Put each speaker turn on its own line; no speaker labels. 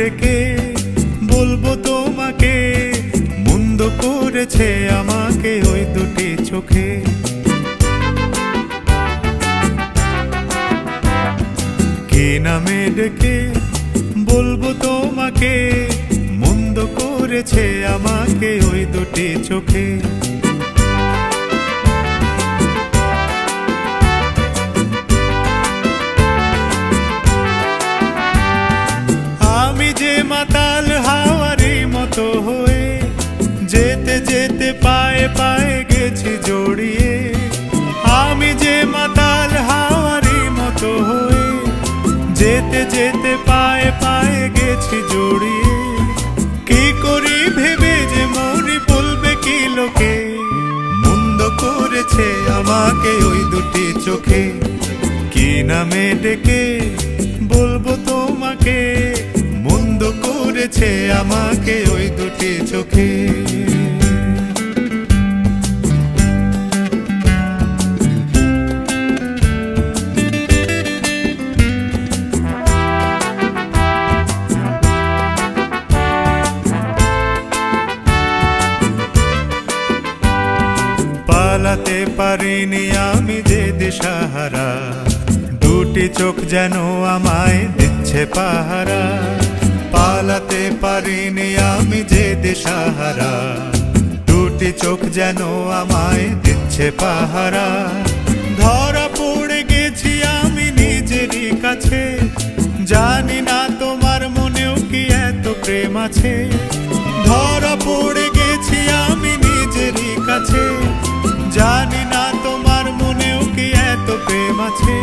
ডেকে বলবো তোমাকে, মন্দ করেছে আমাকে ওই দুটি চোখে। কি নামে ডেকে বলবো তোমাকে, মন্দ করেছে আমাকে ওই দুটি চোখে। আমি যে মাতাল হাওয়ারি মতো হয়ে যেতে যেতে পায়ে পায়ে গেছি জড়িয়ে। আমি যে মাতাল হাওয়ারি মতো হয়ে যেতে যেতে পায়ে পায়ে গেছি জড়িয়ে। কি করি ভেবে যে মরি, বলবে কি লোকে, মন্দ করেছে আমাকে ওই দুটি চোখে। কি নামে ডেকে বলবো তোমাকে, মন্দ করেছে আমাকে ওই দুটি চোখে। পালাতে পারিনি আমি যে দিশাহারা, দুটি চোখ যেন আমায় দিচ্ছে পাহারা। পালাতে পারিনি আমি যে দিশাহারা, দুটি চোখ যেন আমায় দিচ্ছে পাহারা। ধরা পড়ে গেছি আমি নিজেরই কাছে, জানি না তোমার মনেও কি এত প্রেম আছে। ধরা পড়ে গেছি আমি নিজেরই কাছে, জানি না তোমার মনেও কি এত প্রেম আছে।